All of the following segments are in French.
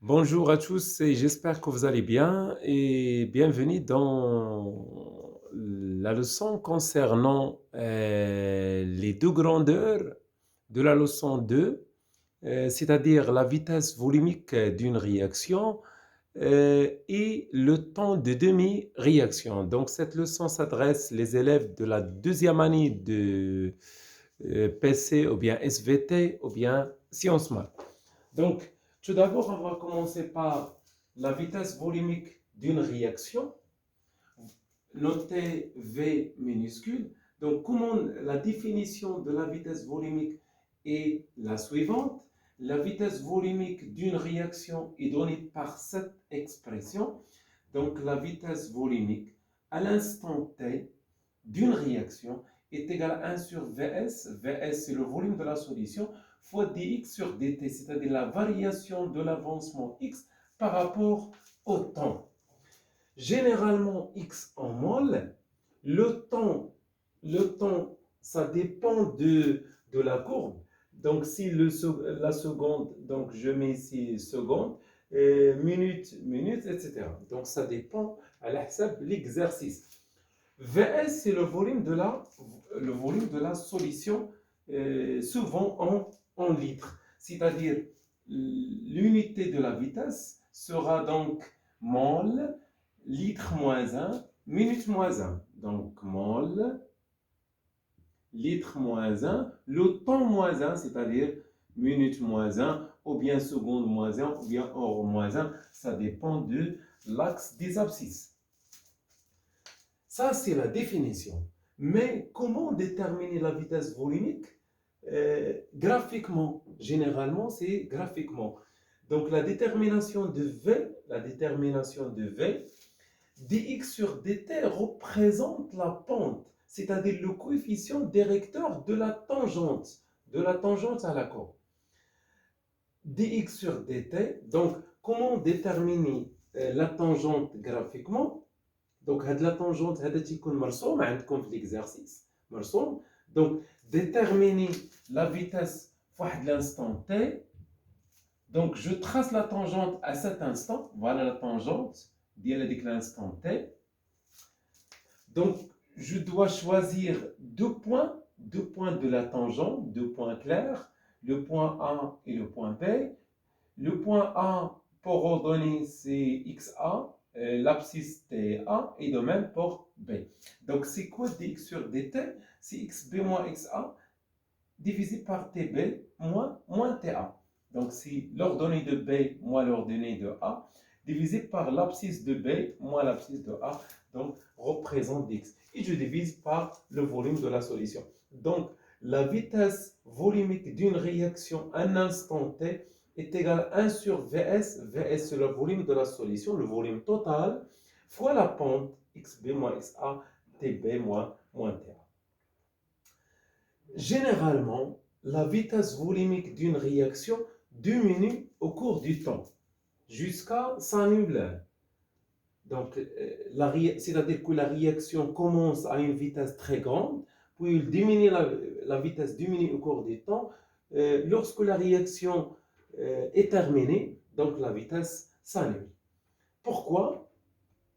Bonjour à tous et j'espère que vous allez bien et bienvenue dans la leçon concernant les deux grandeurs de la leçon 2, c'est-à-dire la vitesse volumique d'une réaction et le temps de demi-réaction. Donc cette leçon s'adresse les élèves de la deuxième année de PC ou bien SVT ou bien Sciences Maths. Donc, tout d'abord, on va commencer par la vitesse volumique d'une réaction, notée V minuscule. Donc, comment la définition de la vitesse volumique est la suivante. La vitesse volumique d'une réaction est donnée par cette expression. Donc, la vitesse volumique à l'instant T d'une réaction est égale à 1 sur Vs. Vs, c'est le volume de la solution, fois dx sur dt, c'est-à-dire la variation de l'avancement x par rapport au temps. Généralement, x en mol, le temps, ça dépend de la courbe. Donc, si la seconde, donc je mets ici seconde, minute, minute, etc. Donc, ça dépend à l'exercice. Vs, c'est le volume de la solution, souvent en litres. C'est-à-dire, l'unité de la vitesse sera donc mol, litre moins 1, minute moins 1. Donc, mol, litre moins 1, le temps moins 1, c'est-à-dire minute moins 1, ou bien seconde moins 1, ou bien heure moins 1. Ça dépend de l'axe des abscisses. Ça, c'est la définition. Mais comment déterminer la vitesse volumique? Graphiquement, généralement, c'est graphiquement. Donc, la détermination de V, dx sur dt représente la pente, c'est-à-dire le coefficient directeur de la tangente à la courbe. Dx sur dt, donc, comment déterminer la tangente graphiquement? Donc, la tangente, c'est مرسوم عندكم في l'exercice. مرسوم. Donc, déterminer la vitesse à l'instant t. Donc, je trace la tangente à cet instant. Voilà la tangente de l'instant t. Donc, je dois choisir deux points de la tangente, deux points clairs, le point A et le point B. Le point A pour ordonner, c'est XA, l'abscisse TA, et de même pour B. Donc, c'est quoi dx sur dt? C'est xb moins xa divisé par tb moins ta. Donc, c'est l'ordonnée de B moins l'ordonnée de A, divisé par l'abscisse de B moins l'abscisse de A, donc représente dx. Et je divise par le volume de la solution. Donc, la vitesse volumique d'une réaction à un instant t est égal à 1 sur Vs. Vs, c'est le volume de la solution, le volume total, fois la pente, xb moins xa, tb moins ta. Généralement, la vitesse volumique d'une réaction diminue au cours du temps, jusqu'à s'annuler. Donc, c'est-à-dire que la réaction commence à une vitesse très grande, puis la vitesse diminue au cours du temps. Lorsque la réaction est terminée, donc la vitesse s'annule. Pourquoi?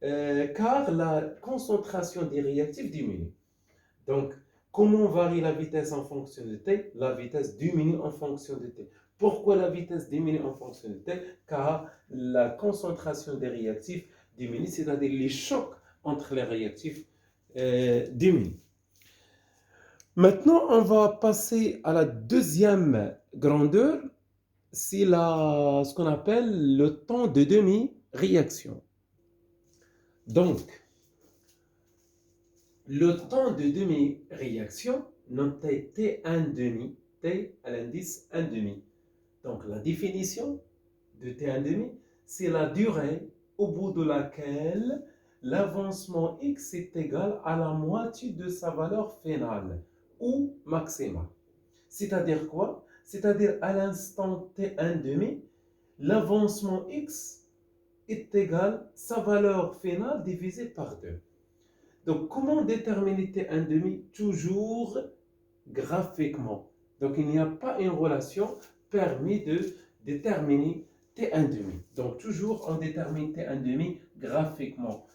Car la concentration des réactifs diminue. Donc, comment varie la vitesse en fonction de t? La vitesse diminue en fonction de t. Pourquoi la vitesse diminue en fonction de t? Car la concentration des réactifs diminue, c'est-à-dire les chocs entre les réactifs diminuent. Maintenant, on va passer à la deuxième grandeur, c'est ce qu'on appelle le temps de demi-réaction. Donc, le temps de demi-réaction, noté T1 demi, T à l'indice 1 demi. Donc, la définition de T1 demi, c'est la durée au bout de laquelle l'avancement x est égal à la moitié de sa valeur finale ou maximale. C'est-à-dire quoi? C'est-à-dire à l'instant T1 demi, l'avancement x est égal à sa valeur finale divisée par 2. Donc, comment déterminer T1 demi? Toujours graphiquement. Donc, il n'y a pas une relation permis de déterminer T1 demi. Donc toujours on détermine T1 demi graphiquement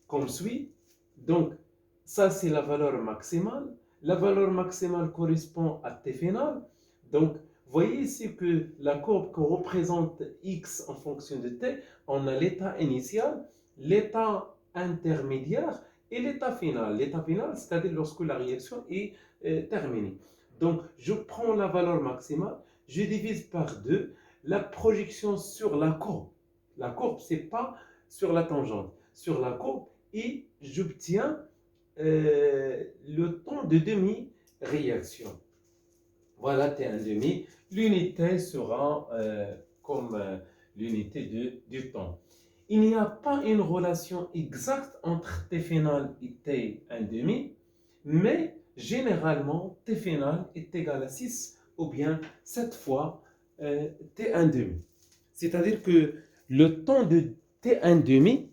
comme suit. Donc ça c'est la valeur maximale. La valeur maximale correspond à T final. Donc voyez ici que la courbe que représente X en fonction de T, on a l'état initial, l'état intermédiaire et l'état final. L'état final, c'est-à-dire lorsque la réaction est terminée. Donc je prends la valeur maximale, je divise par 2 la projection sur la courbe. La courbe, c'est pas sur la tangente, sur la courbe, et j'obtiens le temps de demi-réaction. Voilà T1 demi. L'unité sera comme l'unité du temps. Il n'y a pas une relation exacte entre T final et T1 demi, mais généralement T final est égal à 6 ou bien 7 fois T1 demi. C'est-à-dire que le temps de T1 demi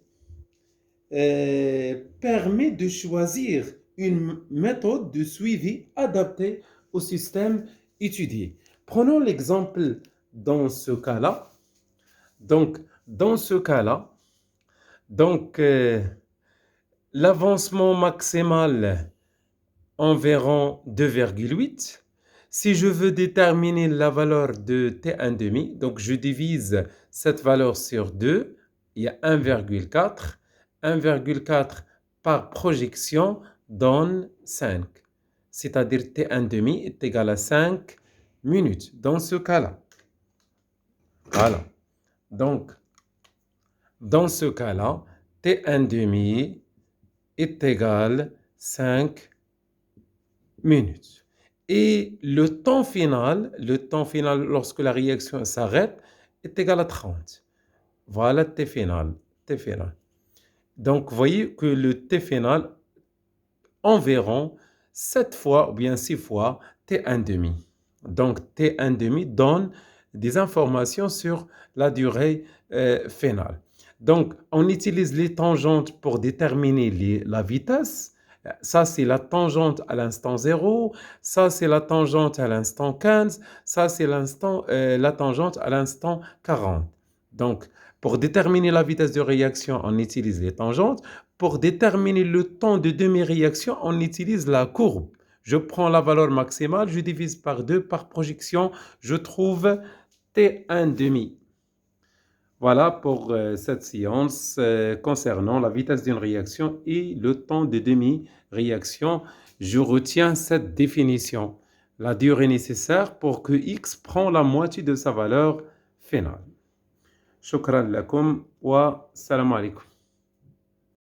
permet de choisir une méthode de suivi adaptée au système étudié. Prenons l'exemple dans ce cas-là. Donc, dans ce cas-là, l'avancement maximal environ 2,8. Si je veux déterminer la valeur de T1 demi, donc je divise cette valeur sur 2, il y a 1,4. 1,4 par projection donne 5. C'est-à-dire T1 demi est égal à 5 minutes dans ce cas-là. Voilà. Donc, dans ce cas-là, T1 demi est égal à 5 minutes. Et le temps final lorsque la réaction s'arrête est égal à 30. Voilà T final. Donc, vous voyez que le T final, environ 7 fois ou bien 6 fois T1 demi. Donc, T1 demi donne des informations sur la durée finale. Donc, on utilise les tangentes pour déterminer la vitesse. Ça, c'est la tangente à l'instant 0. Ça, c'est la tangente à l'instant 15. Ça, c'est la tangente à l'instant 40. Donc, pour déterminer la vitesse de réaction, on utilise les tangentes. Pour déterminer le temps de demi-réaction, on utilise la courbe. Je prends la valeur maximale, je divise par 2 par projection, je trouve T1 demi. Voilà pour cette séance concernant la vitesse d'une réaction et le temps de demi-réaction. Je retiens cette définition. La durée nécessaire pour que X prend la moitié de sa valeur finale. شكرا لكم والسلام عليكم.